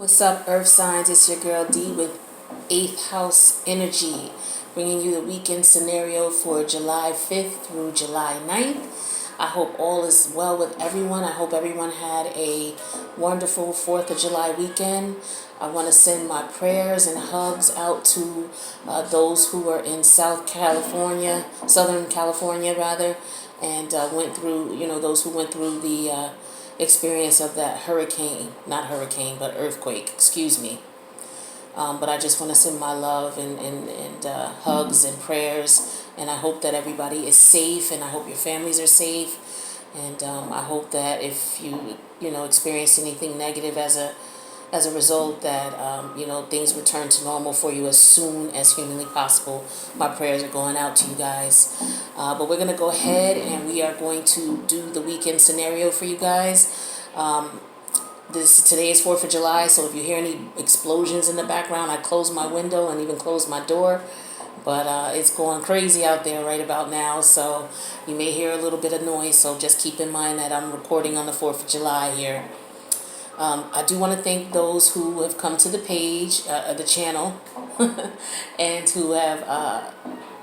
What's up, Earth Signs? It's your girl D with 8th House Energy, bringing you the weekend scenario for July 5th through July 9th. I hope all is well with everyone. I hope everyone had a wonderful 4th of July weekend. I want to send my prayers and hugs out to those who are in Southern California rather, and went through, those who went through the experience of that but earthquake, excuse me. But I just want to send my love and hugs and prayers, and I hope that everybody is safe, and I hope your families are safe, and I hope that if you experience anything negative as a result, that things return to normal for you as soon as humanly possible. My prayers are going out to you guys. But we're gonna go ahead and we are going to do the weekend scenario for you guys. Today is 4th of July, so if you hear any explosions in the background, I closed my window and even closed my door. But it's going crazy out there right about now, so you may hear a little bit of noise, so just keep in mind that I'm recording on the 4th of July here. I do want to thank those who have come to the page, the channel, and who have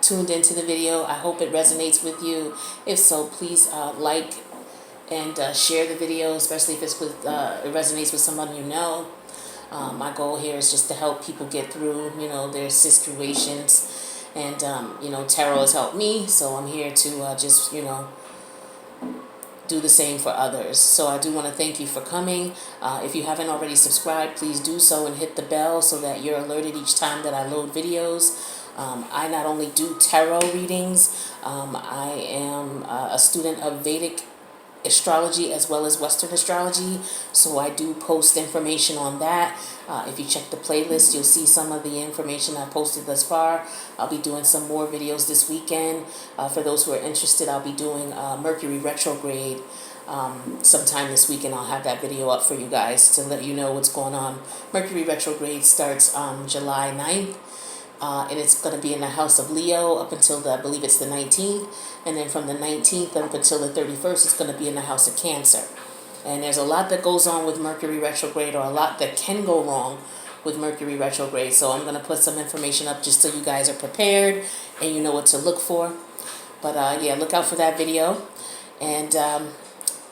tuned into the video. I hope it resonates with you. If so, please like and share the video, especially if it resonates with someone you know. My goal here is just to help people get through, their situations, and tarot has helped me, so I'm here to just do the same for others. So I do want to thank you for coming. If you haven't already subscribed, please do so and hit the bell so that you're alerted each time that I load videos. I not only do tarot readings, I am a student of Vedic astrology as well as Western astrology, so I do post information on that. If you check the playlist, you'll see some of the information I posted thus far. I'll be doing some more videos this weekend. For those who are interested, I'll be doing Mercury retrograde sometime this weekend. I'll have that video up for you guys to let you know what's going on. Mercury retrograde starts on July 9th. And it's going to be in the house of Leo up until I believe it's the 19th. And then from the 19th up until the 31st, it's going to be in the house of Cancer. And there's a lot that goes on with Mercury retrograde, or a lot that can go wrong with Mercury retrograde. So I'm going to put some information up just so you guys are prepared and you know what to look for. But yeah, look out for that video. And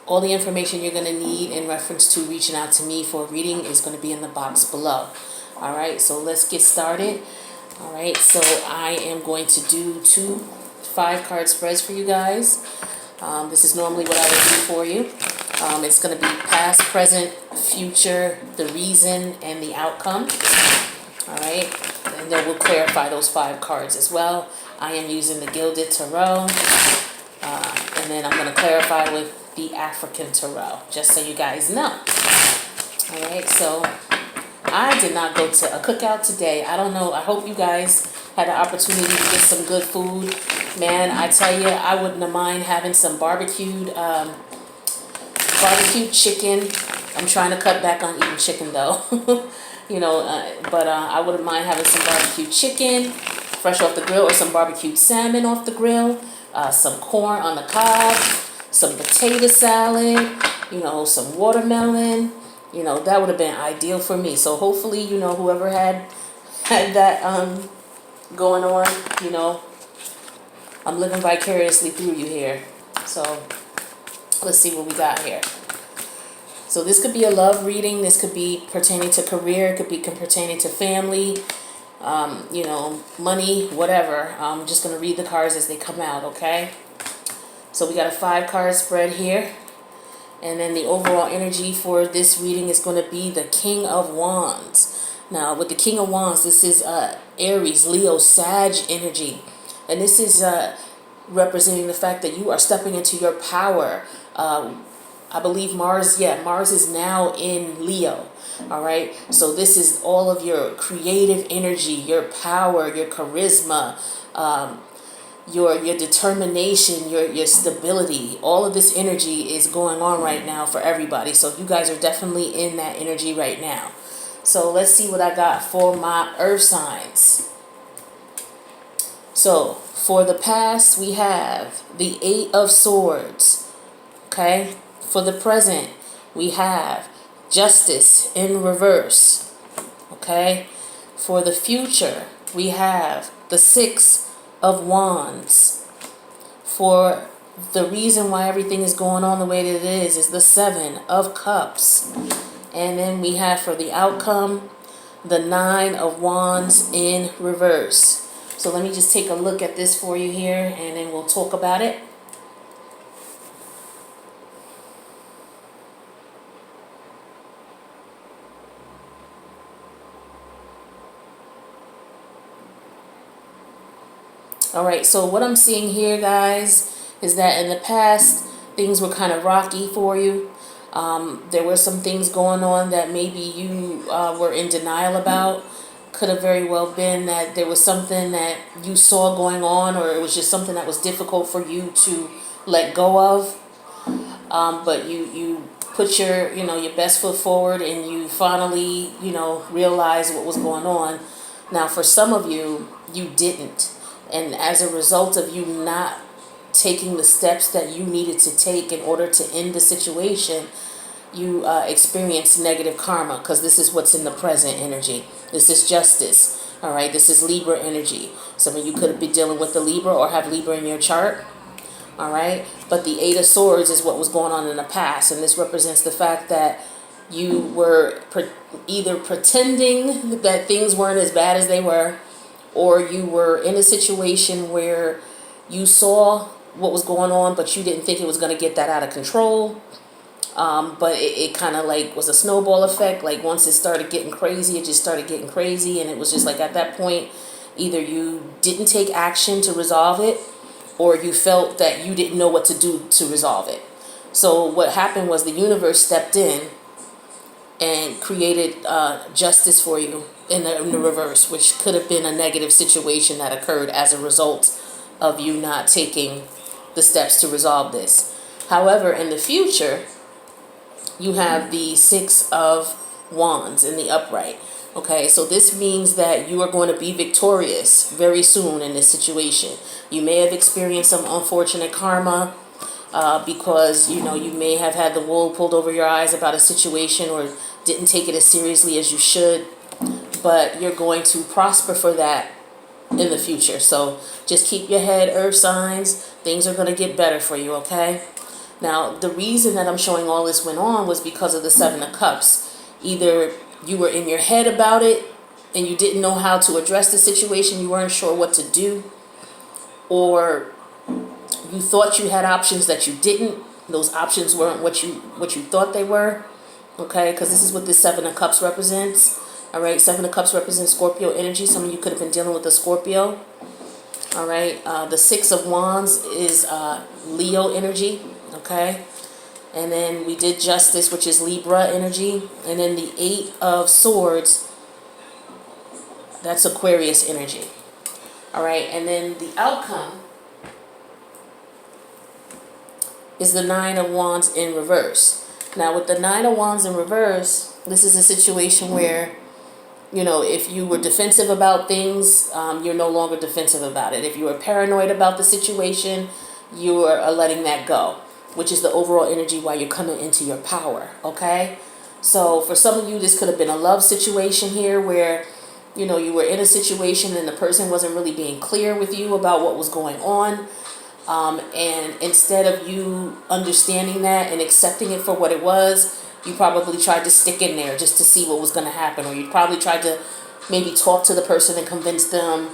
all the information you're going to need in reference to reaching out to me for a reading is going to be in the box below. All right, so let's get started. All right, so I am going to do 2 5-card spreads for you guys. This is normally what I would do for you. It's going to be past, present, future, the reason, and the outcome. All right, and then we'll clarify those 5 cards as well. I am using the Gilded Tarot, and then I'm going to clarify with the African Tarot, just so you guys know. All right, so I did not go to a cookout today. I don't know. I hope you guys had the opportunity to get some good food. Man, I tell you, I wouldn't have mind having some barbecued chicken. I'm trying to cut back on eating chicken though. But I wouldn't mind having some barbecued chicken fresh off the grill, or some barbecued salmon off the grill, some corn on the cob, some potato salad, some watermelon. That would have been ideal for me. So hopefully, whoever had that going on, I'm living vicariously through you here. So let's see what we got here. So this could be a love reading. This could be pertaining to career. It could be pertaining to family, money, whatever. I'm just going to read the cards as they come out, okay? So we got a 5-card spread here. And then the overall energy for this reading is going to be the King of Wands. Now, with the King of Wands, this is Aries, Leo, Sag energy. And this is representing the fact that you are stepping into your power. I believe Mars is now in Leo. All right. So this is all of your creative energy, your power, your charisma, your determination, your stability. All of this energy is going on right now for everybody. So you guys are definitely in that energy right now. So let's see what I got for my earth signs. So for the past, we have the 8 of Swords. Okay. For the present, we have Justice in reverse. okay? For the future, we have the Six of Wands. For the reason why everything is going on the way that it is the Seven of Cups. And then we have for the outcome, the Nine of Wands in reverse. So let me just take a look at this for you here, and then we'll talk about it. All right, so what I'm seeing here, guys, is that in the past, things were kind of rocky for you. There were some things going on that maybe you were in denial about. Could have very well been that there was something that you saw going on, or it was just something that was difficult for you to let go of. But you put your best foot forward, and you finally, realized what was going on. Now, for some of you, you didn't. And as a result of you not taking the steps that you needed to take in order to end the situation, you experience negative karma, because this is what's in the present energy. This is justice. All right, this is Libra energy. Some of you could be dealing with the Libra or have Libra in your chart. All right, but the Eight of Swords is what was going on in the past, and this represents the fact that you were either pretending that things weren't as bad as they were, or you were in a situation where you saw what was going on, but you didn't think it was going to get that out of control. But it kind of like was a snowball effect. Like once it started getting crazy, it just started getting crazy. And it was just like at that point, either you didn't take action to resolve it, or you felt that you didn't know what to do to resolve it. So what happened was the universe stepped in and created justice for you in the reverse, which could have been a negative situation that occurred as a result of you not taking the steps to resolve this. However, in the future, you have the Six of Wands in the upright. Okay, so this means that you are going to be victorious very soon in this situation. You may have experienced some unfortunate karma because, you may have had the wool pulled over your eyes about a situation, or didn't take it as seriously as you should. But you're going to prosper for that in the future. So just keep your head, earth signs. Things are going to get better for you, okay? Now, the reason that I'm showing all this went on was because of the Seven of Cups. Either you were in your head about it and you didn't know how to address the situation, you weren't sure what to do, or you thought you had options that you didn't. Those options weren't what you thought they were, okay? Because this is what this Seven of Cups represents. All right, Seven of Cups represents Scorpio energy. Some of you could have been dealing with a Scorpio. All right, the Six of Wands is Leo energy, okay? And then we did Justice, which is Libra energy. And then the Eight of Swords, that's Aquarius energy. All right, and then the outcome is the Nine of Wands in reverse. Now, with the Nine of Wands in reverse, this is a situation where, if you were defensive about things, you're no longer defensive about it. If you were paranoid about the situation, you are letting that go, which is the overall energy while you're coming into your power, okay? So for some of you, this could have been a love situation here where, you were in a situation and the person wasn't really being clear with you about what was going on. And instead of you understanding that and accepting it for what it was, you probably tried to stick in there just to see what was going to happen. Or you probably tried to maybe talk to the person and convince them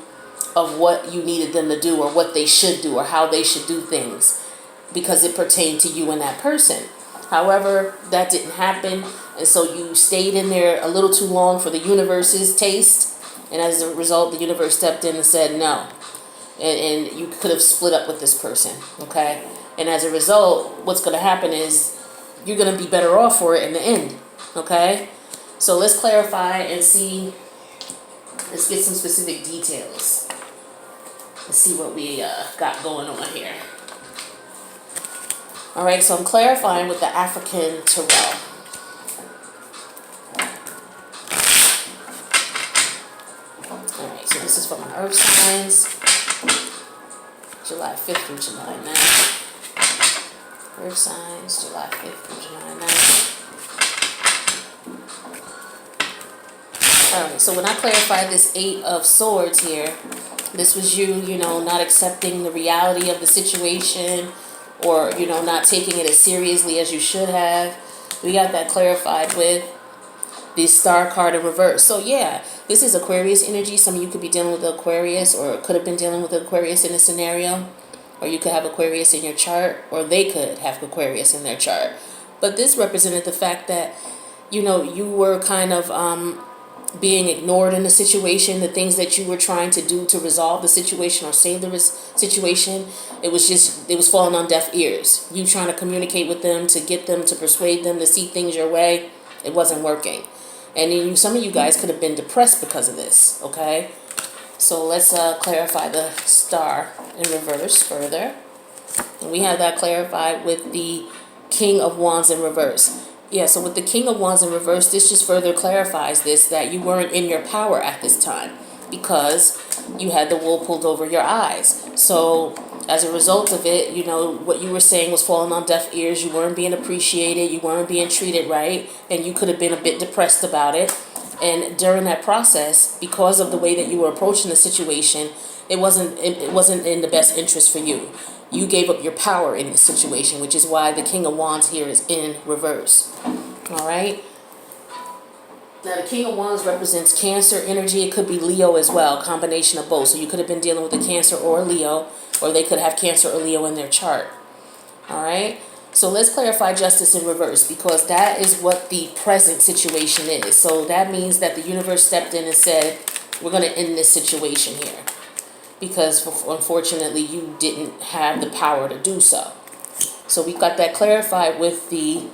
of what you needed them to do, or what they should do, or how they should do things, because it pertained to you and that person. However, that didn't happen, and so you stayed in there a little too long for the universe's taste, and as a result, the universe stepped in and said no. And you could have split up with this person, okay? And as a result, what's going to happen is you're going to be better off for it in the end, okay? So let's clarify and see. Let's get some specific details. Let's see what we got going on here. All right, so I'm clarifying with the African Tarot. All right, so this is for my earth signs. July 5th through July 9th. Earth signs, July 5th through July 9th. Alright, so when I clarified this Eight of Swords here, this was you, not accepting the reality of the situation, or, not taking it as seriously as you should have. We got that clarified with the Star card in reverse. So yeah, this is Aquarius energy. Some of you could be dealing with Aquarius, or could have been dealing with Aquarius in this scenario. Or you could have Aquarius in your chart, or they could have Aquarius in their chart. But this represented the fact that, you were kind of being ignored in the situation, the things that you were trying to do to resolve the situation or save the situation. It was falling on deaf ears. You trying to communicate with them, to get them, to persuade them to see things your way. It wasn't working. And then some of you guys could have been depressed because of this, okay? So let's clarify the Star in reverse further. And we have that clarified with the King of Wands in reverse. Yeah, so with the King of Wands in reverse, this just further clarifies this, that you weren't in your power at this time because you had the wool pulled over your eyes. So as a result of it, what you were saying was falling on deaf ears. You weren't being appreciated. You weren't being treated right. And you could have been a bit depressed about it. And during that process, because of the way that you were approaching the situation, it wasn't in the best interest for you. You gave up your power in the situation, which is why the King of Wands here is in reverse. All right. Now, the King of Wands represents Cancer energy. It could be Leo as well, combination of both. So you could have been dealing with a Cancer or a Leo, or they could have Cancer or Leo in their chart. All right. So let's clarify Justice in reverse, because that is what the present situation is. So that means that the universe stepped in and said, we're going to end this situation here, because unfortunately you didn't have the power to do so. So we got that clarified with the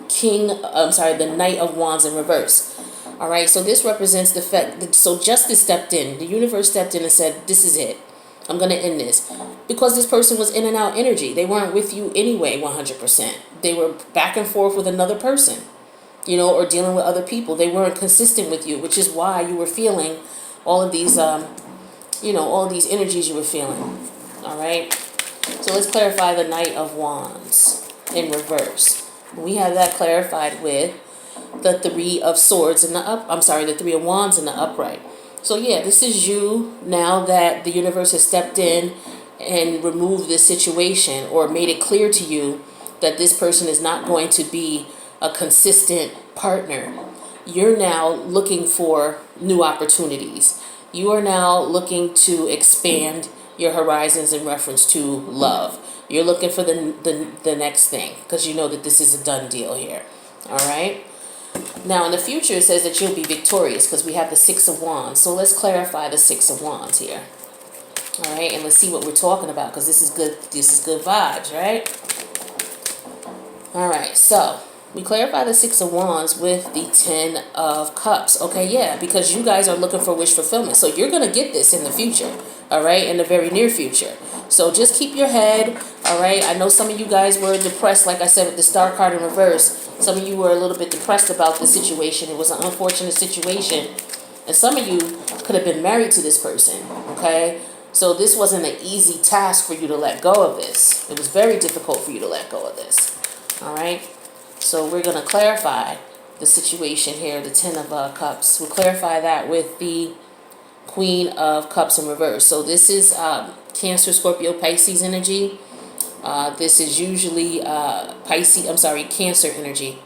the Knight of Wands in reverse. All right, so this represents the fact that, so Justice stepped in, the universe stepped in and said, this is it. I'm going to end this. Because this person was in and out energy. They weren't with you anyway 100%. They were back and forth with another person, or dealing with other people. They weren't consistent with you, which is why you were feeling all of these, all these energies you were feeling. All right. So let's clarify the Knight of Wands in reverse. We have that clarified with the Three of Swords in the Three of Wands in the upright. So yeah, this is you now that the universe has stepped in and removed this situation, or made it clear to you that this person is not going to be a consistent partner. You're now looking for new opportunities. You are now looking to expand your horizons in reference to love. You're looking for the next thing, because you know that this is a done deal here. All right. Now, in the future, it says that you'll be victorious, because we have the Six of Wands. So let's clarify the Six of Wands here. All right, and let's see what we're talking about, because this is good. This is good vibes, right? All right, so we clarify the Six of Wands with the Ten of Cups. Okay, yeah, because you guys are looking for wish fulfillment. So you're going to get this in the future, all right, in the very near future. So just keep your head, all right? I know some of you guys were depressed, like I said, with the Star card in reverse. Some of you were a little bit depressed about the situation. It was an unfortunate situation. And some of you could have been married to this person, okay? So this wasn't an easy task for you to let go of this. It was very difficult for you to let go of this, all right? So we're going to clarify the situation here, the Ten of Cups. We'll clarify that with the Queen of Cups in reverse. So this is Cancer, Scorpio, Pisces energy. This is usually Cancer energy.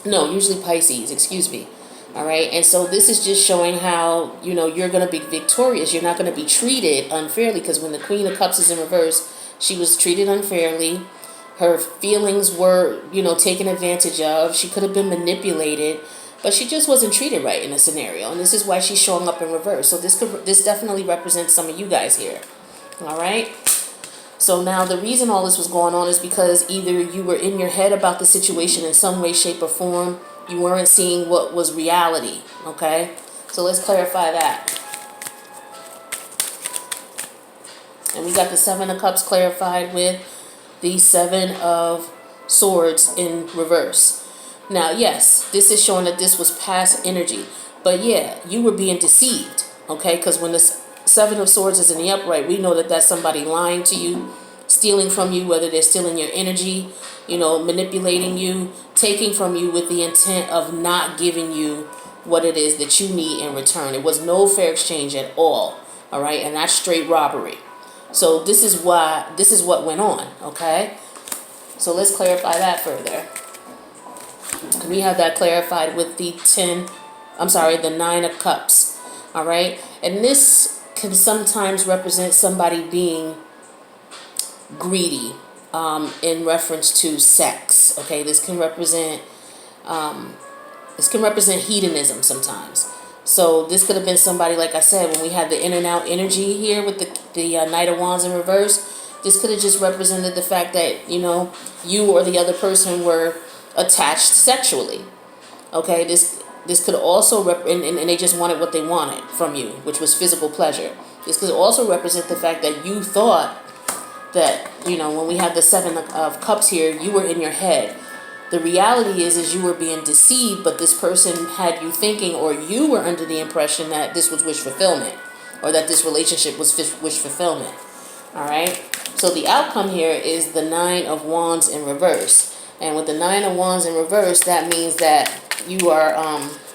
No, usually Pisces, excuse me. All right, and so this is just showing how, you're going to be victorious. You're not going to be treated unfairly, because when the Queen of Cups is in reverse, she was treated unfairly. Her feelings were, taken advantage of. She could have been manipulated, but she just wasn't treated right in a scenario. And this is why she's showing up in reverse. So this definitely represents some of you guys here. All right. So now the reason all this was going on is because either you were in your head about the situation in some way, shape, or form. You weren't seeing what was reality. Okay. So let's clarify that. And we got the Seven of Cups clarified with the Seven of Swords in reverse. Now, yes, this is showing that this was past energy. But yeah, you were being deceived, okay? Because when the Seven of Swords is in the upright, we know that that's somebody lying to you, stealing from you, whether they're stealing your energy, manipulating you, taking from you with the intent of not giving you what it is that you need in return. It was no fair exchange at all. All right, and that's straight robbery. So this is what went on. Okay, so let's clarify that further. We have that clarified with the the 9 of Cups. All right, and this can sometimes represent somebody being greedy in reference to sex. Okay, this can represent hedonism sometimes. So this could have been somebody, like I said, when we had the in and out energy here with the Knight of Wands in reverse. This could have just represented the fact that, you or the other person were attached sexually. Okay, this could also and they just wanted what they wanted from you, which was physical pleasure. This could also represent the fact that you thought that, when we have the 7 of Cups here, you were in your head. The reality is you were being deceived, but this person had you thinking, or you were under the impression that this was wish fulfillment, or that this relationship was wish fulfillment. All right. So the outcome here is the 9 of Wands in reverse. And with the 9 of Wands in reverse, that means that you are,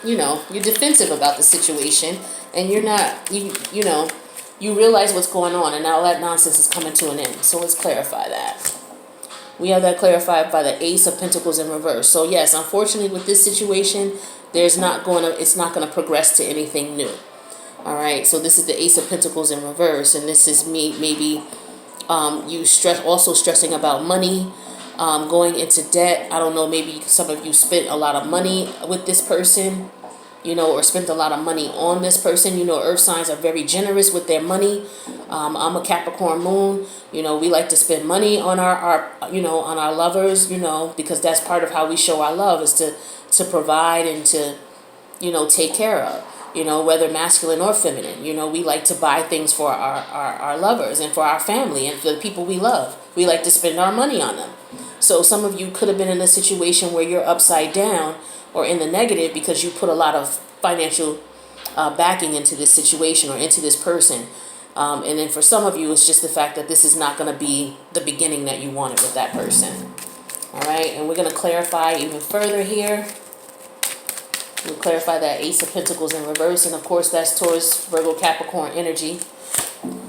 you're defensive about the situation, and you're not, you realize what's going on, and now that nonsense is coming to an end. So let's clarify that. We have that clarified by the Ace of Pentacles in reverse. So yes, unfortunately with this situation, it's not going to progress to anything new. All right. So this is the Ace of Pentacles in reverse, and this is maybe you stressing about money, going into debt. I don't know, maybe some of you spent a lot of money with this person, or spent a lot of money on this person. Earth signs are very generous with their money. I'm a Capricorn moon. We like to spend money on our on our lovers, because that's part of how we show our love, is to provide and to, take care of, whether masculine or feminine. We like to buy things for our lovers and for our family and for the people we love. We like to spend our money on them. So some of you could have been in a situation where you're upside down or in the negative because you put a lot of financial backing into this situation or into this person. And then for some of you, it's just the fact that this is not going to be the beginning that you wanted with that person. All right, and we're going to clarify even further here. We'll clarify that Ace of Pentacles in reverse, and of course that's Taurus, Virgo, Capricorn energy.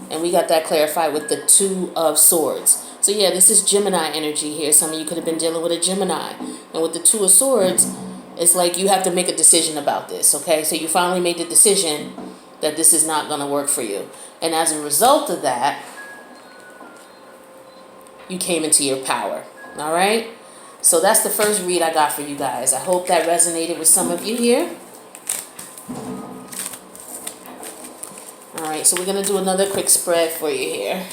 And we got that clarified with the 2 of Swords. So yeah, this is Gemini energy here. Some of you could have been dealing with a Gemini. And with the 2 of Swords, it's like you have to make a decision about this, okay? So you finally made the decision that this is not going to work for you. And as a result of that, you came into your power, all right? So that's the first read I got for you guys. I hope that resonated with some of you here. All right, so we're going to do another quick spread for you here.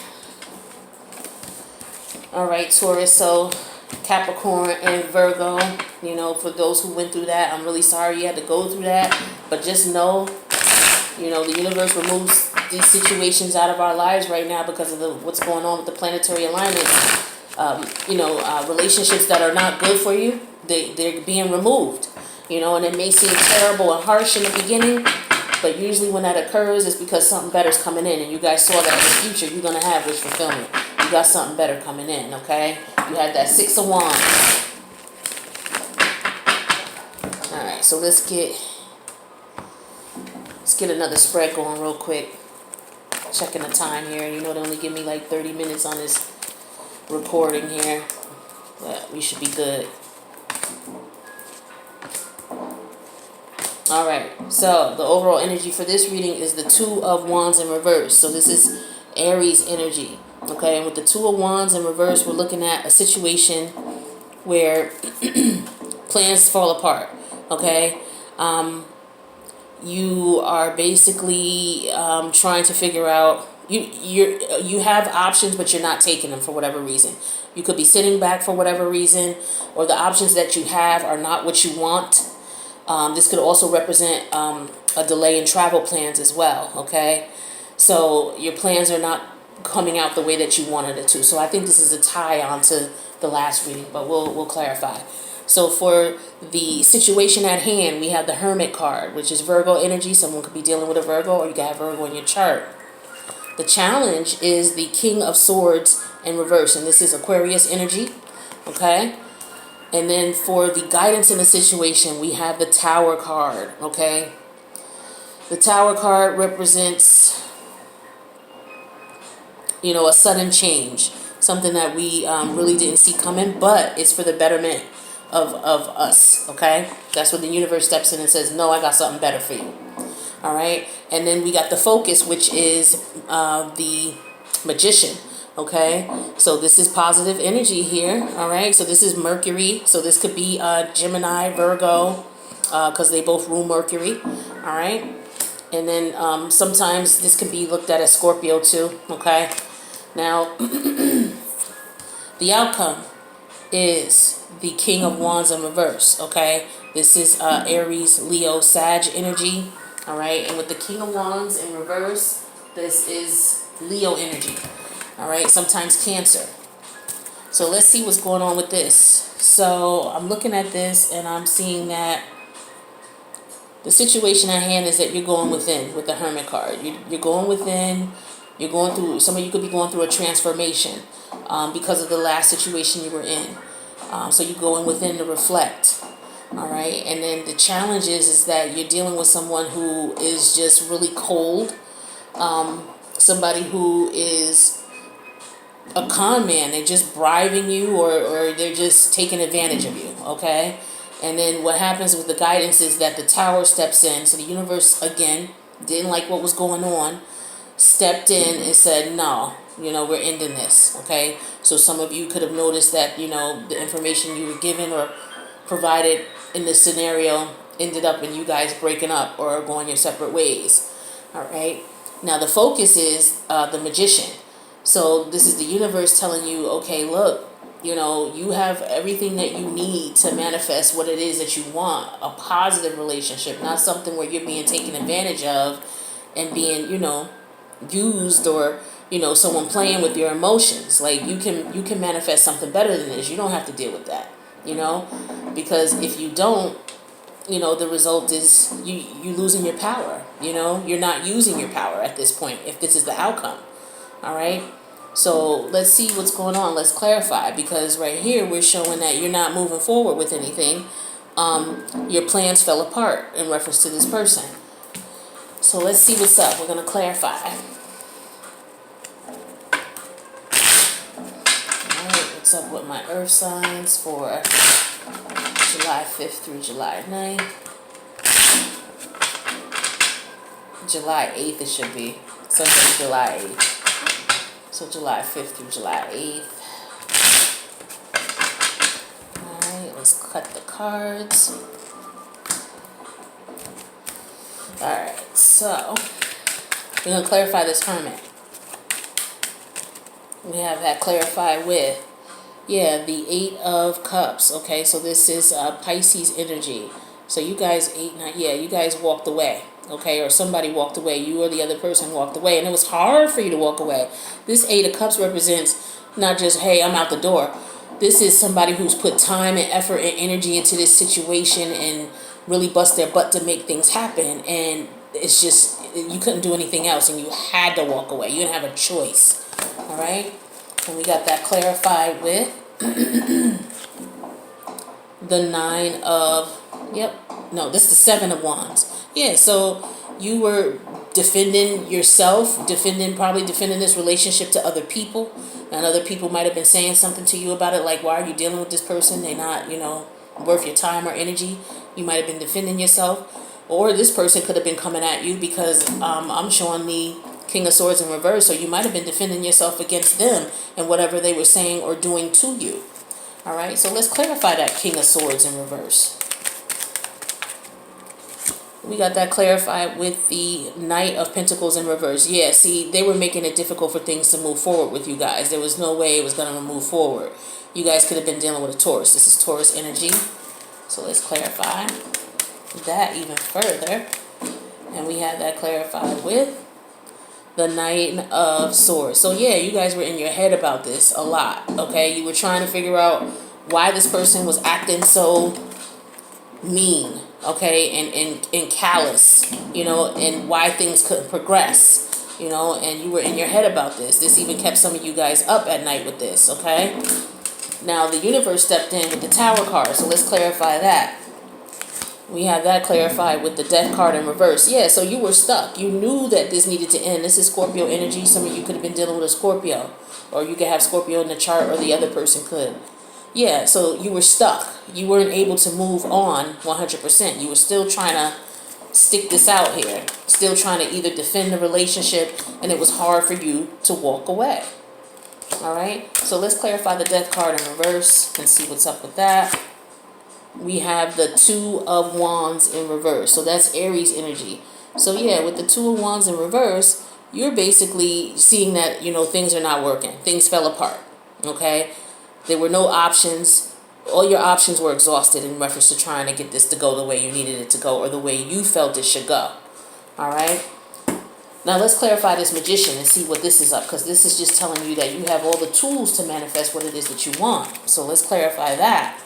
All right, Taurus, so Capricorn and Virgo, for those who went through that, I'm really sorry you had to go through that. But just know, the universe removes these situations out of our lives right now because of what's going on with the planetary alignment. Relationships that are not good for you, they're being removed. And it may seem terrible and harsh in the beginning, but usually when that occurs, it's because something better is coming in. And you guys saw that in the future, you're going to have wish fulfillment. You got something better coming in, okay? You had that 6 of Wands. All right, so let's get another spread going real quick. Checking the time here. They only give me like 30 minutes on this recording here, but we should be good. All right, so the overall energy for this reading is the 2 of Wands in reverse. So this is Aries energy, okay? And with the 2 of Wands in reverse, we're looking at a situation where plans fall apart, okay? You are basically trying to figure out, you have options, but you're not taking them for whatever reason. You could be sitting back for whatever reason, or the options that you have are not what you want. This could also represent a delay in travel plans as well, okay? So your plans are not coming out the way that you wanted it to. So I think this is a tie on to the last reading, but we'll clarify. So for the situation at hand, we have the Hermit card, which is Virgo energy. Someone could be dealing with a Virgo, or you got Virgo in your chart. The challenge is the King of Swords in reverse, and this is Aquarius energy, okay? And then for the guidance in the situation, we have the Tower card, okay? The Tower card represents, you know, a sudden change, something that we really didn't see coming, but it's for the betterment of us, okay? That's when the universe steps in and says, no, I got something better for you, all right? And then we got the Focus, which is the Magician, okay? So this is positive energy here, all right? So this is Mercury, so this could be Gemini, Virgo, because they both rule Mercury, all right? And then sometimes this can be looked at as Scorpio too, okay? Now, the outcome is the King of Wands in reverse, okay? This is Aries, Leo, Sag energy, all right? And with the King of Wands in reverse, this is Leo energy, all right? Sometimes Cancer. So let's see what's going on with this. So I'm looking at this and I'm seeing that the situation at hand is that you're going within with the Hermit card. You're going within. You're going through, some of you could be going through a transformation because of the last situation you were in. So you're going within to reflect. All right. And then the challenge is that you're dealing with someone who is just really cold. Somebody who is a con man. They're just bribing you or they're just taking advantage of you. Okay. And then what happens with the guidance is that the Tower steps in. So the universe, again, didn't like what was going on, stepped in and said, no, you know, we're ending this, okay? So some of you could have noticed that, you know, the information you were given or provided in this scenario ended up in you guys breaking up or going your separate ways, all right? Now the Focus is the Magician. So this is the universe telling you, okay, look, you know, you have everything that you need to manifest what it is that you want. A positive relationship, not something where you're being taken advantage of and being, you know, used or, you know, someone playing with your emotions. Like you can manifest something better than this. You don't have to deal with that, you know, because if you don't, you know, the result is you losing your power. You know, you're not using your power at this point if this is the outcome. All right. So let's see what's going on. Let's clarify, because right here we're showing that you're not moving forward with anything. Your plans fell apart in reference to this person. So let's see what's up. We're going to clarify. Alright, what's up with my earth signs for July 5th through July 9th? July 8th it should be. Sunday, July 8th. So July 5th through July 8th. Alright, let's cut the cards. Alright, so we're going to clarify this Hermit. We have that clarified with, yeah, the 8 of Cups. Okay, so this is Pisces energy. So you guys, you guys walked away. Okay, or somebody walked away. You or the other person walked away, and it was hard for you to walk away. This 8 of Cups represents not just, hey, I'm out the door. This is somebody who's put time and effort and energy into this situation and really bust their butt to make things happen. And it's just, you couldn't do anything else, and you had to walk away. You didn't have a choice. All right? And we got that clarified with the 9 of, this is the 7 of Wands. Yeah, so you were defending yourself, probably defending this relationship to other people, and other people might have been saying something to you about it, like, why are you dealing with this person? They're not, you know, worth your time or energy. You might have been defending yourself, or this person could have been coming at you because I'm showing the King of Swords in reverse, so you might have been defending yourself against them and whatever they were saying or doing to you. All right, so let's clarify that King of Swords in reverse. We got that clarified with the Knight of Pentacles in reverse. Yeah, see, they were making it difficult for things to move forward with you guys. There was no way it was going to move forward. You guys could have been dealing with a Taurus. This is Taurus energy. So let's clarify that even further. And we have that clarified with the Knight of Swords. So yeah, you guys were in your head about this a lot, okay? You were trying to figure out why this person was acting so mean, okay, and callous, you know, and why things couldn't progress, you know, and you were in your head about this. This even kept some of you guys up at night with this, okay? Now, the universe stepped in with the Tower card, so let's clarify that. We have that clarified with the Death card in reverse. Yeah, so you were stuck. You knew that this needed to end. This is Scorpio energy. Some of you could have been dealing with a Scorpio, or you could have Scorpio in the chart, or the other person could. Yeah, so you were stuck. You weren't able to move on 100%. You were still trying to stick this out here, still trying to either defend the relationship, and it was hard for you to walk away. All right, so let's clarify the Death card in reverse and see what's up with that. We have the Two of Wands in reverse, so that's Aries energy. So yeah, with the Two of Wands in reverse, you're basically seeing that, things are not working. Things fell apart, okay? There were no options. All your options were exhausted in reference to trying to get this to go the way you needed it to go, or the way you felt it should go. All right? Now let's clarify this Magician and see what this is up, because this is just telling you that you have all the tools to manifest what it is that you want. So let's clarify that.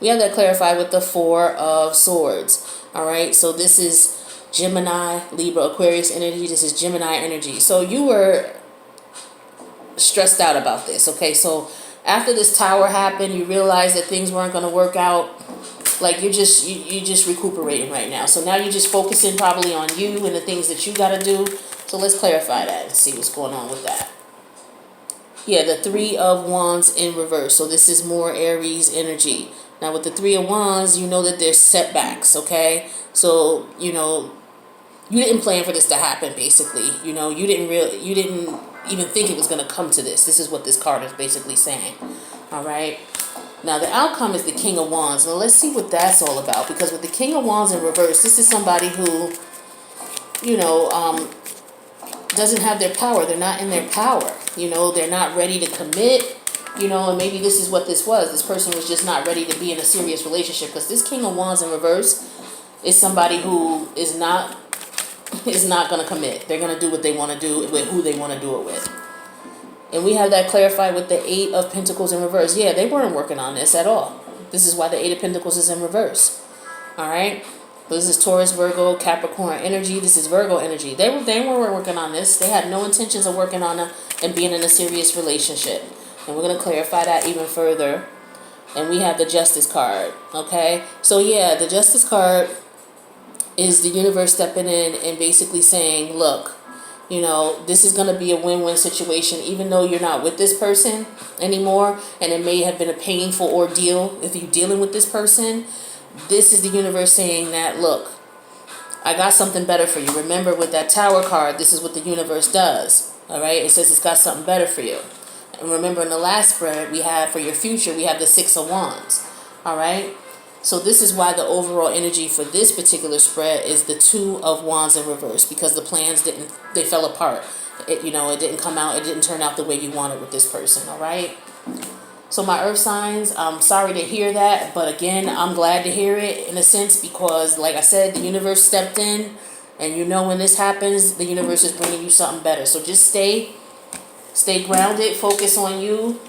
We have that clarified with the Four of Swords. All right, so this is Gemini, Libra, Aquarius energy. This is Gemini energy. So you were stressed out about this, okay? So after this Tower happened, you realized that things weren't going to work out. Like you're just recuperating right now. So now you're just focusing probably on you and the things that you got to do. So let's clarify that and see what's going on with that. Yeah, the Three of Wands in reverse. So this is more Aries energy. Now with the Three of Wands, you know that there's setbacks, okay? So, you didn't plan for this to happen, basically. You didn't even think it was going to come to this. This is what this card is basically saying, all right? Now the outcome is the King of Wands. Now let's see what that's all about, because with the King of Wands in reverse, this is somebody who, doesn't have their power. They're not in their power. They're not ready to commit. And maybe this is what this was. This person was just not ready to be in a serious relationship, because this King of Wands in reverse is somebody who is not going to commit. They're going to do what they want to do with who they want to do it with. And we have that clarified with the Eight of Pentacles in reverse. Yeah, they weren't working on this at all. This is why the Eight of Pentacles is in reverse. All right? So this is Taurus, Virgo, Capricorn energy. This is Virgo energy. They weren't working on this. They had no intentions of working on it and being in a serious relationship. And we're going to clarify that even further. And we have the Justice card, okay? So yeah, the Justice card is the universe stepping in and basically saying, look, this is going to be a win-win situation, even though you're not with this person anymore, and it may have been a painful ordeal if you're dealing with this person. This is the universe saying that, look, I got something better for you. Remember, with that Tower card, this is what the universe does, all right? It says it's got something better for you. And remember, in the last spread we have for your future, we have the Six of Wands, all right? So this is why the overall energy for this particular spread is the Two of Wands in reverse, because the plans they fell apart. It didn't come out, it didn't turn out the way you wanted with this person, all right? So my earth signs, I'm sorry to hear that, but again, I'm glad to hear it in a sense, because like I said, the universe stepped in, and when this happens, the universe is bringing you something better. So just stay grounded, focus on you,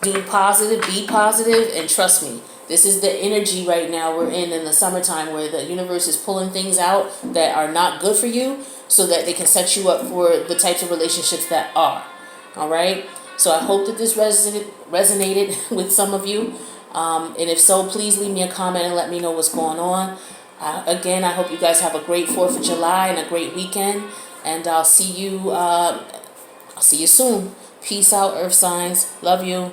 do positive, be positive, and trust me, this is the energy right now we're in the summertime, where the universe is pulling things out that are not good for you so that they can set you up for the types of relationships that are. All right? So I hope that this resonated with some of you. And if so, please leave me a comment and let me know what's going on. Again, I hope you guys have a great 4th of July and a great weekend. And I'll see you soon. Peace out, earth signs. Love you.